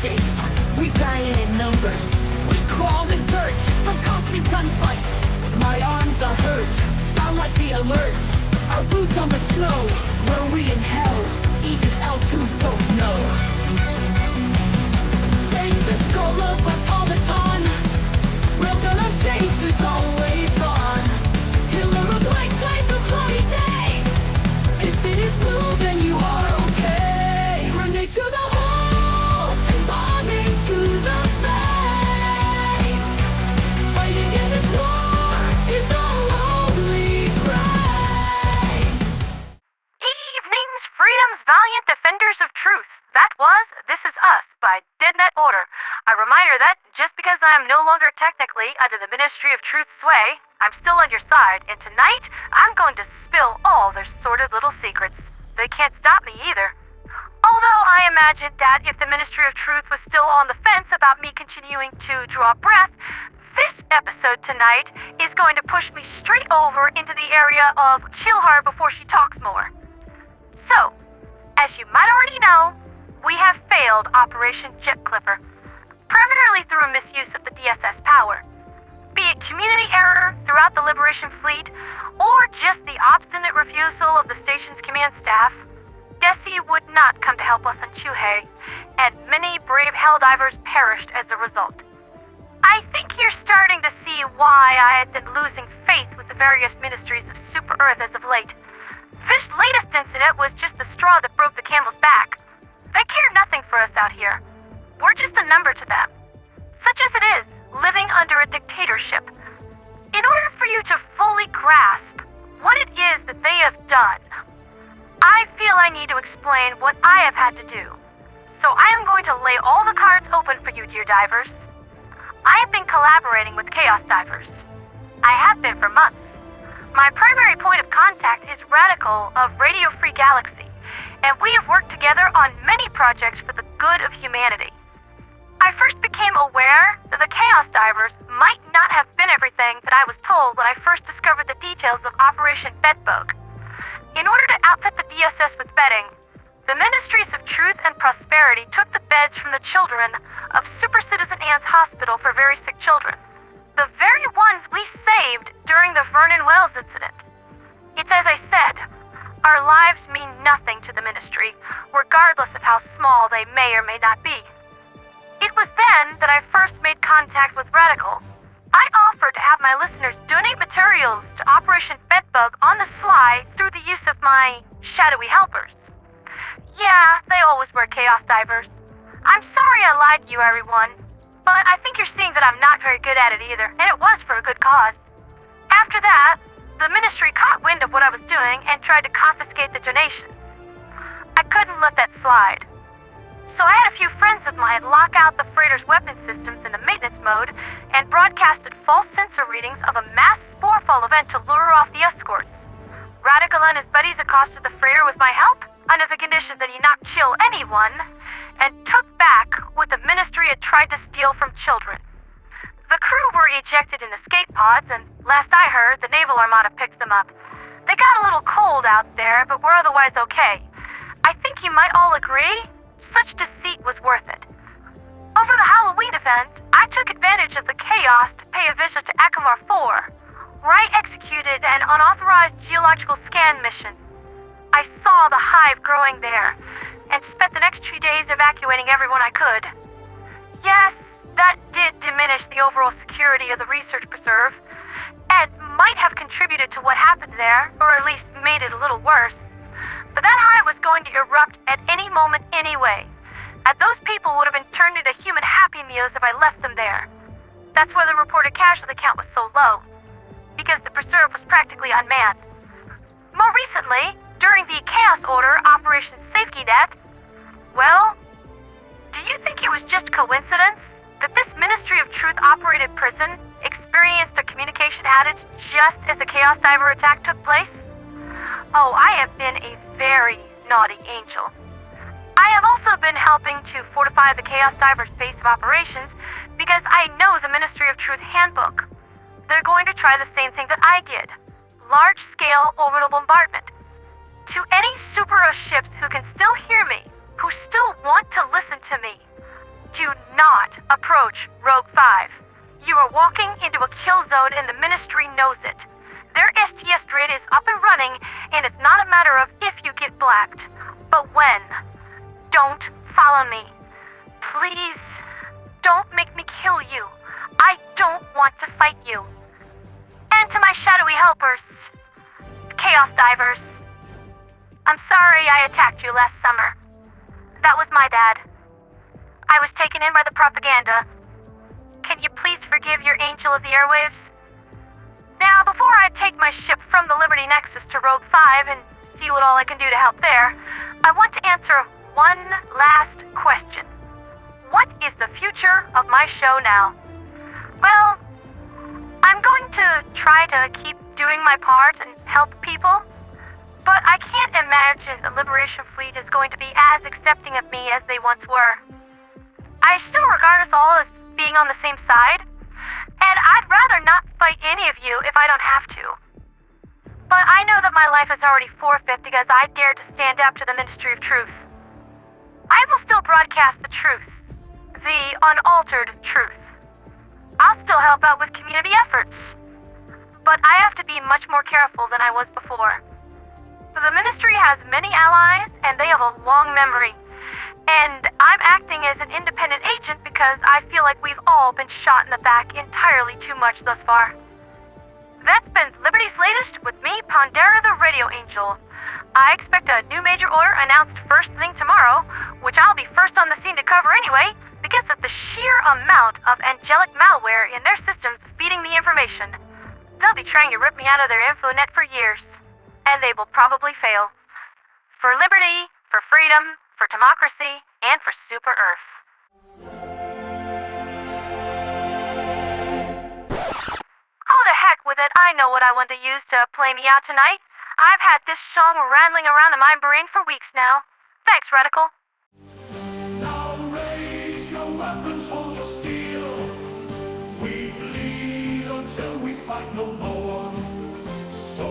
safe. We dying in numbers. We crawl in dirt from constant gunfight. My arms are hurt, sound like the alert. Our boots on the snow, were we in hell? Even elves who don't know. Bang the skull of automaton. Welcome our safe is always on. Killer of light shine through cloudy day. If it is blue, then you are okay. Grenade to the hole and bombing to the face. Fighting in this war is our only grace. Evenings, freedom's valiant defenders of truth. That was This Is Us by Deadnet Order. A reminder that just because I am no longer technically under the Ministry of Truth's sway, I'm still on your side, and tonight I'm going to spill all their sordid little secrets. They can't stop me either. Although I imagined that if the Ministry of Truth was still on the fence about me continuing to draw breath, this episode tonight is going to push me straight over into the area of chill her before she talks more. So, as you might already know, we have failed Operation Jet Clipper, primarily through a misuse of the DSS power. Be it community error throughout the Liberation Fleet, or just the obstinate refusal of the station's command staff, Decay would not come to help us on Choohe, and many brave Helldivers perished as a result. I think you're starting to see why I had been losing faith with the various ministries of Super Earth as of late. This latest incident was just the straw that broke the camel's back. They care nothing for us out here. We're just a number to them. Such as it is, living under a dictatorship. In order for you to fully grasp what it is that they have done, I feel I need to explain what I have had to do. So I am going to lay all the cards open for you, dear divers. I have been collaborating with Chaos Divers. I have been for months. My primary point of contact is Radical of Radio Free Galaxy, and we have worked together on many projects for the good of humanity. I first became aware that the Chaos Divers might not have been everything that I was told when I first discovered the details of Operation Bedbug. In order to outfit the DSS with bedding, the Ministries of Truth and Prosperity took the beds from the children of Super Citizen Anne's Hospital for Very Sick Children, the very ones we saved during the Vernen Wells incident. It's as I said, our lives mean nothing to the Ministry, regardless of how small they may or may not be. It was then that I first made contact with Radical. I offered to have my listeners donate materials to Operation Bedbug on the sly through the use of my shadowy helpers. Yeah, they always wear Chaos Divers. I'm sorry I lied to you, everyone, but I think you're seeing that I'm not very good at it either, and it was for a good cause. After that, the Ministry caught wind of what I was doing and tried to confiscate the donations. I couldn't let that slide. So I had a few friends of mine lock out the freighter's weapon systems in the maintenance mode and broadcasted false sensor readings of a mass sporefall event to lure off the escorts. Radical and his buddies accosted the freighter with my help, under the condition that he not chill anyone, and took back what the Ministry had tried to steal from children. The crew were ejected in escape pods, and last I heard, the Naval Armada picked them up. They got a little cold out there, but were otherwise okay. I think you might all agree, such deceit was worth it. Over the Halloween event, I took advantage of the chaos to pay a visit to Akamar 4, where I executed an unauthorized geological scan mission. I saw the hive growing there, and spent the next 2 days evacuating everyone I could. Yes, that did diminish the overall security of the research preserve, and might have contributed to what happened there, or at least made it a little worse. But that hive was going to erupt at any moment anyway, and those people would have been turned into human Happy Meals if I left them there. That's why the reported casualty count was so low, because the preserve was practically unmanned. More recently, during the Chaos Order Operation Safety Net, well, do you think it was just coincidence that this Ministry of Truth operated prison experienced a communication outage just as the Chaos Diver attack took place? Oh, I have been a very naughty angel. I have also been helping to fortify the Chaos Diver's base of operations because I know the Ministry of Truth handbook. They're going to try the same thing that I did. Large-scale orbital bombardment. To any Super Earth ships who can still hear me, who still want to listen to me, Rogue 5. You are walking into a kill zone and the Ministry knows it. Their STS grid is up and running, and it's not a matter of if you get blacked, but when. Don't follow me. Please, don't make me kill you. I don't want to fight you. And to my shadowy helpers, Chaos Divers. I'm sorry I attacked you last summer. That was my dad. I was taken in by the propaganda. Can you please forgive your angel of the airwaves? Now, before I take my ship from the Liberty Nexus to Rogue 5 and see what all I can do to help there, I want to answer one last question. What is the future of my show now? Well, I'm going to try to keep doing my part and help people, but I can't imagine the Liberation Fleet is going to be as accepting of me as they once were. I still regard us all as being on the same side, and I'd rather not fight any of you if I don't have to. But I know that my life is already forfeit because I dared to stand up to the Ministry of Truth. I will still broadcast the truth, the unaltered truth. I'll still help out with community efforts, but I have to be much more careful than I was before. The Ministry has many allies, and they have a long memory. And I'm acting as an independent agent because I feel like we've all been shot in the back entirely too much thus far. That's been Liberty's Latest with me, ponderatheradioangel. I expect a new major order announced first thing tomorrow, which I'll be first on the scene to cover anyway, because of the sheer amount of angelic malware in their systems feeding the information. They'll be trying to rip me out of their infonet for years, and they will probably fail. For liberty, for freedom, for democracy, and for Super Earth. Oh, the heck with it. I know what I want to use to play me out tonight. I've had this song rattling around in my brain for weeks now. Thanks, Radical. Now raise your weapons, hold your steel. We bleed until we fight no more. So